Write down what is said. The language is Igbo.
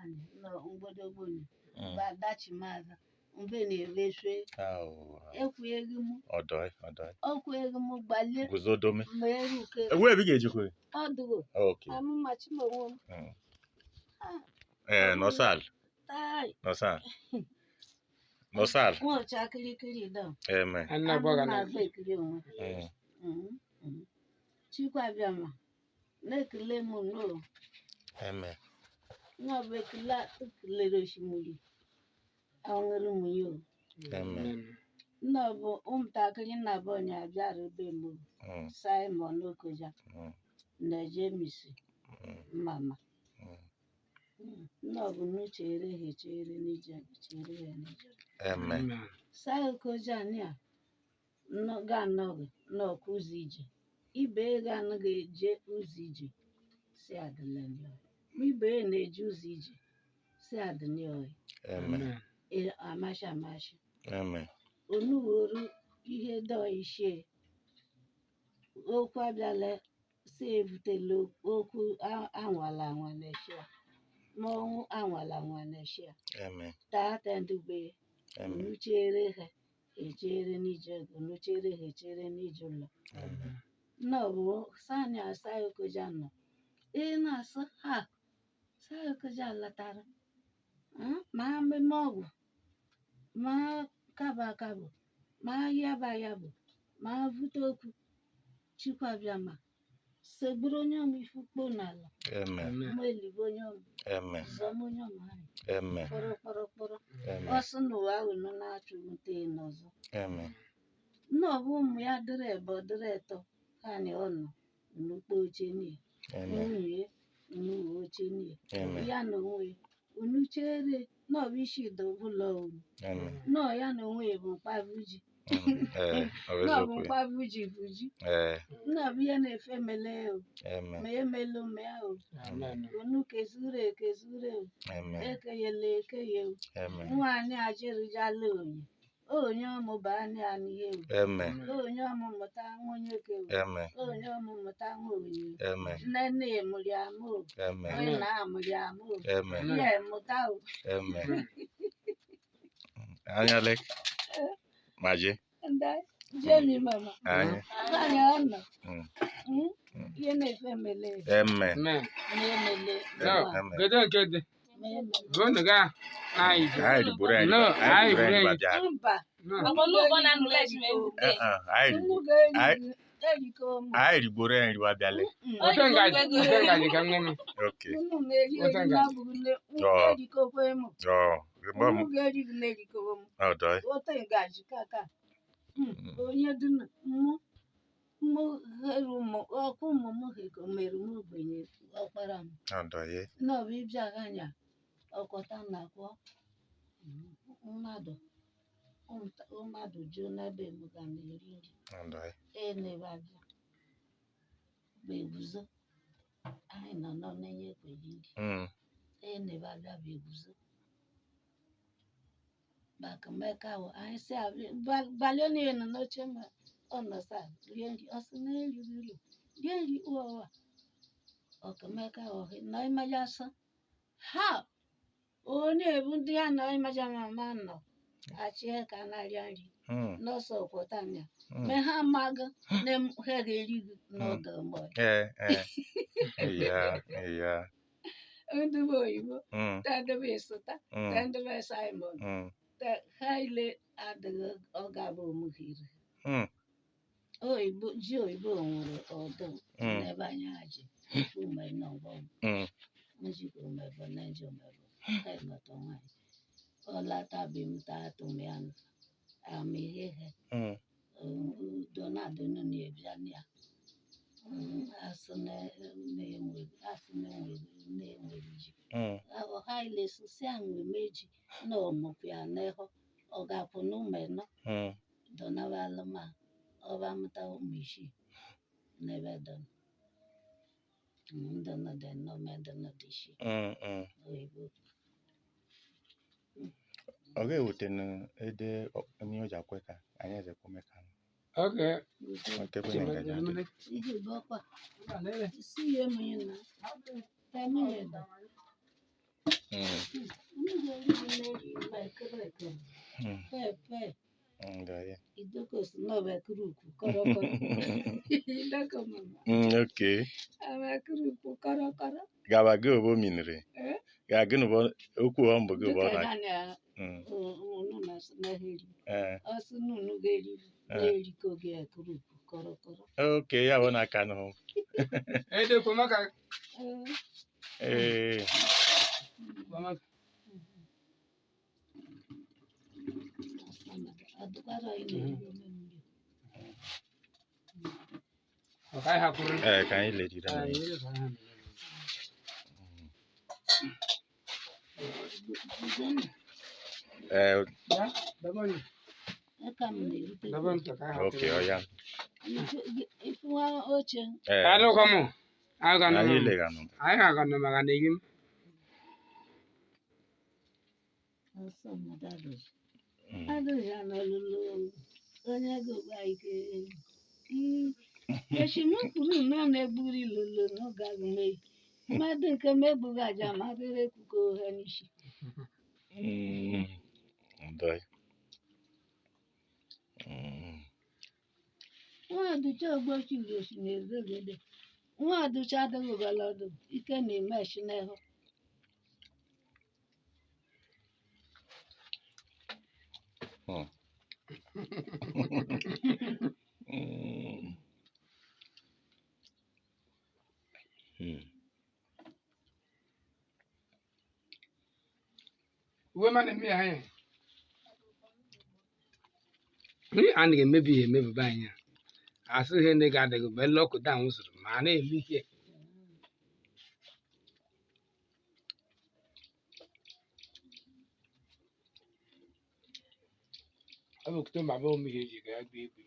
anyị no mgbodogbo ba dachi maza mbe na-eveswe ekwughị m ọkwụghị m gbalie guzodome meruke ewe bi ga-ejikwe ọdụgo okay amụmachi m onwe m nosal nwaọcha kirikiri dọ amen na-azụ ekiri onwe Chukwu abịama na-ekele m no amen n'ọbụ ekelere osimiri ọṅụrụ m yo amen n'ọbụ ụmụntakịrị na-abụ onye abịara ebe mbụ Simon Okoja na James mama n'ọbụ n'uchere ha chere n'ije chere ha n'ije amen Sai Okoja nia ga anọghị n'ọkụzi ije ibe ga anaghị eje ụzọ ije si adịla ndị ibe na-eje ụzọ ije si adịla amen amashi amen onuworu ihe dọ ishe okwu abịala si evutela okwu anwala nwaneshia mọnwụ anwala nwaneshia amen tata ndube nuchere ha echere n'ije ego nuchere ha echere n'ije ụlọ n'ọbụ sani Sai Okoja nọ na-asụ ha Sai Okoja latara ma mmemme ọgwụ ma kabụ ma yabụ ma vute okwu Chukwu abịama segburu onye ọmụ ifukpo n'ala ma elibe onye ọmụ zọm onye ọmụ anyị kpọrọ ọsụ n'ụwa ahụ nọ na-achụgute n'ọzọ nnọbụ ụmụ ya dịrị ebe ọ dịrị eto ha na ọnọ n'ukpo oche nie nwunye n'uwe oche nie ya na onwe unu chere n'ọbụ isi dobụlọ unu nọ ya na onwe bụ mkpavuji n'ọbụ mkpavuji buji n'ọbụ ihe na-efe mele ma emelu me ahụ unu kezure ekeye nwaanyị ajịrịjala onye ọmụba anya n'ihe onye ọmụmụta nwunye ke onye ọmụmụta nwunye nne mụrụ amụ onye na-amụrụ amụ ihe mụta anyale maji Jemi mama anya ọnọ ihe na-efe mele amen Gede Gonu ga ai ribure mba ai ribure nri wa biale Otengaji ka ngene okay onye dị mụ heru mụ ọkụ ụmụ heko mere m ogbenye ọkpara m n'ọbụ ịbịa anya ọkọta na-akwọ mmadụ jụ n'ebe m ga na-eri nri enebe abịa bụ eguzo anyị nọ n'enye ekweghị nri enebe abịa bụ eguzo maka mmeka anyị si gbalị onye nọ n'oche ma ọ nọ saa rie nri ọ sị na eriri rie nri ụwa ọkameka ọhị nọ ịmaja sọ ha onye ebu ndị ha nọ ịmaja mama nọ achị ka na-arịa nri n'ọsọ ọkwọtanya me ha amaghị na ha ga-eri n'oge mgbọ ndụbe oyibo tendebe ịsụta tendebe Simon ha ile adịghị ọ ga-abụ omuhiri ji oyibo nwere ọdụ n'ebe anyị haji ume n'ọgbọ njikọ umebe na nje umebe ha ịnọtọ nwanyị ọlatabi m tatụm ya amịhe donado nọ na-ebịa ya asị na-enweghị ji ha ilesisi ahụ emeji na ọmụpụ ya n'ịhụ ọ ga-apụ n'ume nọ donabalụma ọba mụta ụmụ isii n'ebe dọna ndọna dị nnọọ medọna dị isii oyibo ọ ga-ewute n'ede onye o ji akwe ka anyị eze kwomeka okay ihe bụ ọkwa isi ya emenye na Pepe. Ndio. Idoko sinove kuruku korokoro. Idoko mama. Okay. Ave kuruku korokoro. Gaba go bo minre. Ga gnu bo okwu o mbo go bo Duka na. hanya. Unu na sinahili. Asu nunu geli. Geli koge kuruku korokoro. Okay, ya wona kanu. Ede ko maka. Mama. Adukara ini. Okay, hakuru. Kan ile di da. Ya, dabon. Dabon to kai hakuru. Okay, oya. Ifuwa oche. Alo kamo. Aga no. Anyị ile ga no. Anyị aga no maka na egim. Asa madado. Ado ya no lulu. Onye go ba ike. Eshimu kwuru na na-egburi lulu n'oge agụme. Mmadụ nke megbughị aja ma rere kuko ha n'isi. Ndio. Nwa adụcha ogbochi gosi na-ezogede. Nwa adụcha adịghị ogologo ike na-eme eshi n'ehu. Uwe mana eme ya ya. Ani ga-emebi ba anya. Asị ihe ndị ga-adịghị mgbe lockdown usoro ma na-eme ihe. Ọ bụ kutu mba bụ ihe eji ga ya gbe egbe.